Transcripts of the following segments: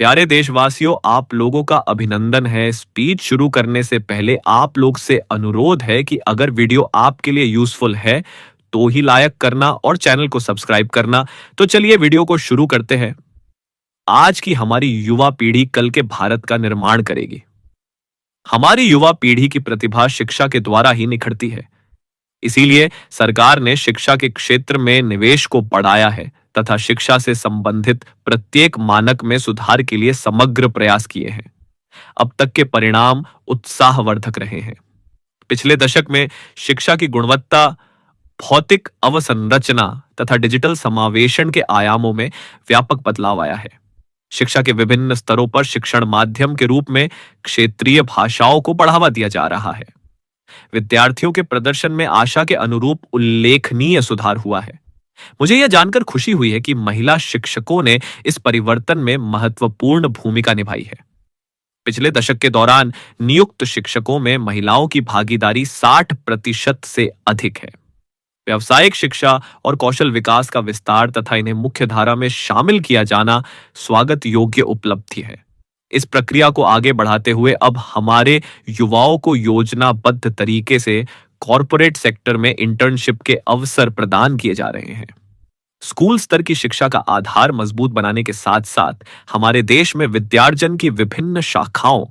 प्यारे देशवासियों, आप लोगों का अभिनंदन है। स्पीच शुरू करने से पहले आप लोग से अनुरोध है कि अगर वीडियो आपके लिए यूजफुल है तो ही लाइक करना और चैनल को सब्सक्राइब करना। तो चलिए वीडियो को शुरू करते हैं। आज की हमारी युवा पीढ़ी कल के भारत का निर्माण करेगी। हमारी युवा पीढ़ी की प्रतिभा शिक्षा के द्वारा ही निखरती है। इसीलिए सरकार ने शिक्षा के क्षेत्र में निवेश को बढ़ाया है तथा शिक्षा से संबंधित प्रत्येक मानक में सुधार के लिए समग्र प्रयास किए हैं। अब तक के परिणाम उत्साहवर्धक रहे हैं। पिछले दशक में शिक्षा की गुणवत्ता, भौतिक अवसंरचना तथा डिजिटल समावेशन के आयामों में व्यापक बदलाव आया है। शिक्षा के विभिन्न स्तरों पर शिक्षण माध्यम के रूप में क्षेत्रीय भाषाओं को बढ़ावा दिया जा रहा है। विद्यार्थियों के प्रदर्शन में आशा के अनुरूप उल्लेखनीय सुधार हुआ है। मुझे यह जानकर खुशी हुई है कि महिला शिक्षकों ने इस परिवर्तन में महत्वपूर्ण भूमिका निभाई है। पिछले दशक के दौरान नियुक्त शिक्षकों में महिलाओं की भागीदारी 60% से अधिक है। व्यावसायिक शिक्षा और कौशल विकास का विस्तार तथा इन्हें मुख्य धारा में शामिल किया जाना स्वागत योग्य उपलब्धि है। इस प्रक्रिया को आगे बढ़ाते हुए अब हमारे युवाओं को योजनाबद्ध तरीके से कॉरपोरेट सेक्टर में इंटर्नशिप के अवसर प्रदान किए जा रहे हैं। स्कूल स्तर की शिक्षा का आधार मजबूत बनाने के साथ साथ हमारे देश में विद्यार्जन की विभिन्न शाखाओं,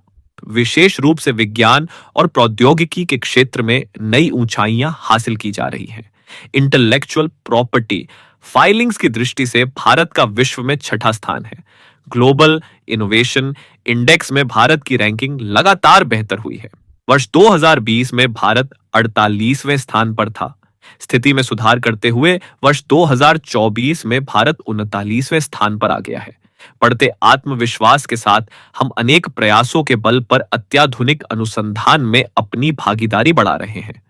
विशेष रूप से विज्ञान और प्रौद्योगिकी के क्षेत्र में नई ऊंचाइयां हासिल की जा रही हैं। इंटेलेक्चुअल प्रॉपर्टी फाइलिंग्स की दृष्टि से भारत का विश्व में छठा स्थान है। ग्लोबल इनोवेशन इंडेक्स में भारत की रैंकिंग लगातार बेहतर हुई है। वर्ष 2020 में भारत 48वें स्थान पर था। स्थिति में सुधार करते हुए वर्ष 2024 में भारत 39वें स्थान पर आ गया है। बढ़ते आत्मविश्वास के साथ हम अनेक प्रयासों के बल पर अत्याधुनिक अनुसंधान में अपनी भागीदारी बढ़ा रहे हैं।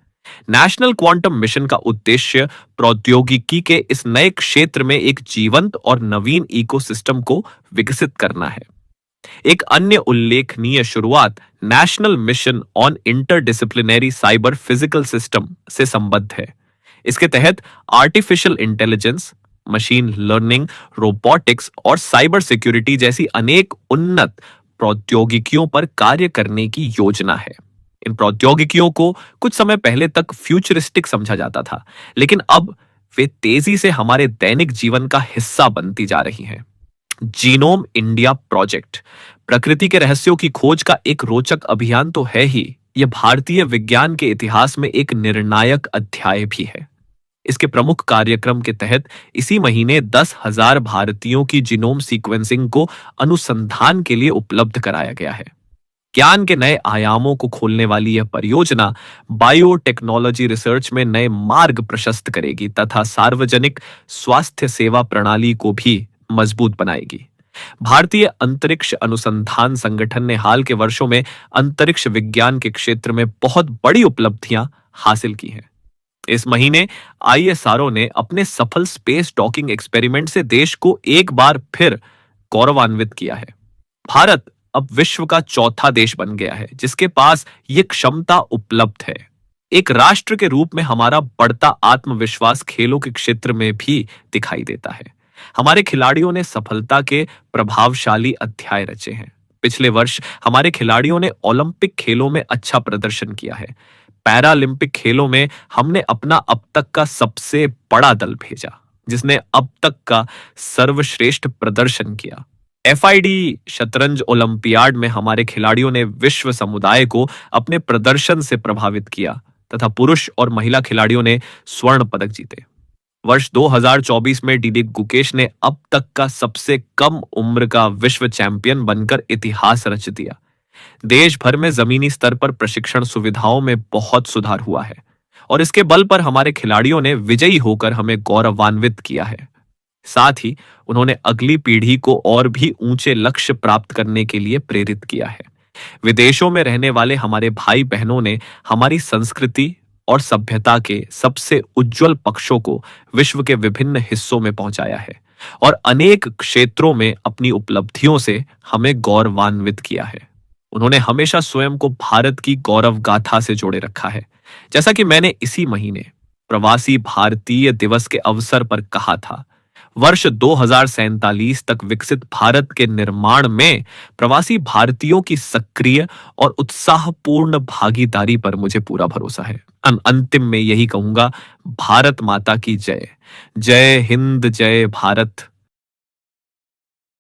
नेशनल क्वांटम मिशन का उद्देश्य प्रौद्योगिकी के इस नए क्षेत्र में एक जीवंत और नवीन इकोसिस्टम को विकसित करना है। एक अन्य उल्लेखनीय शुरुआत national mission on interdisciplinary cyber physical system से संबद्ध है। इसके तहत artificial intelligence, machine learning, robotics और साइबर सिक्योरिटी जैसी अनेक उन्नत प्रौद्योगिकियों पर कार्य करने की योजना है। इन प्रौद्योगिकियों को कुछ समय पहले तक फ्यूचरिस्टिक समझा जाता था, लेकिन अब वे तेजी से हमारे दैनिक जीवन का हिस्सा बनती जा रही हैं। जीनोम इंडिया प्रोजेक्ट प्रकृति के रहस्यों की खोज का एक रोचक अभियान तो है ही, यह भारतीय विज्ञान के इतिहास में एक निर्णायक अध्याय भी है। इसके प्रमुख कार्यक्रम के तहत इसी महीने 10,000 भारतीयों की जीनोम सीक्वेंसिंग को अनुसंधान के लिए उपलब्ध कराया गया है। ज्ञान के नए आयामों को खोलने वाली यह परियोजना बायोटेक्नोलॉजी रिसर्च में नए मार्ग प्रशस्त करेगी तथा सार्वजनिक स्वास्थ्य सेवा प्रणाली को भी मजबूत बनाएगी। भारतीय अंतरिक्ष अनुसंधान संगठन ने हाल के वर्षों में अंतरिक्ष विज्ञान के क्षेत्र में बहुत बड़ी उपलब्धियां हासिल की हैं। इस महीने आईएसआरओ ने अपने सफल स्पेस डॉकिंग एक्सपेरिमेंट से देश को एक बार फिर गौरवान्वित किया है। भारत अब विश्व का चौथा देश बन गया है जिसके पास ये क्षमता उपलब्ध है। एक राष्ट्र के रूप में हमारा बढ़ता आत्मविश्वास खेलों के क्षेत्र में भी दिखाई देता है। हमारे खिलाड़ियों ने सफलता के प्रभावशाली अध्याय रचे हैं। पिछले वर्ष हमारे खिलाड़ियों ने ओलंपिक खेलों में अच्छा प्रदर्शन किया है। पैरालंपिक खेलों में हमने अपना अब तक का सबसे बड़ा दल भेजा जिसने अब तक का सर्वश्रेष्ठ प्रदर्शन किया। एफआईडी शतरंज ओलंपियाड में हमारे खिलाड़ियों ने विश्व समुदाय को अपने प्रदर्शन से प्रभावित किया तथा पुरुष और महिला खिलाड़ियों ने स्वर्ण पदक जीते। वर्ष 2024 में डीडी गुकेश ने अब तक का सबसे कम उम्र का विश्व चैंपियन बनकर इतिहास रच दिया। देश भर में जमीनी स्तर पर प्रशिक्षण सुविधाओं में बहुत सुधार हुआ है और इसके बल पर हमारे खिलाड़ियों ने विजयी होकर हमें गौरवान्वित किया है। साथ ही उन्होंने अगली पीढ़ी को और भी ऊंचे लक्ष्य प्राप्त करने के लिए प्रेरित किया है। विदेशों में रहने वाले हमारे भाई बहनों ने हमारी संस्कृति और सभ्यता के सबसे उज्जवल पक्षों को विश्व के विभिन्न हिस्सों में पहुंचाया है और अनेक क्षेत्रों में अपनी उपलब्धियों से हमें गौरवान्वित किया है। उन्होंने हमेशा स्वयं को भारत की गौरव गाथा से जोड़े रखा है। जैसा कि मैंने इसी महीने प्रवासी भारतीय दिवस के अवसर पर कहा था, वर्ष 2047 तक विकसित भारत के निर्माण में प्रवासी भारतीयों की सक्रिय और उत्साहपूर्ण भागीदारी पर मुझे पूरा भरोसा है। अंतिम में यही कहूंगा, भारत माता की जय। जय हिंद, जय भारत।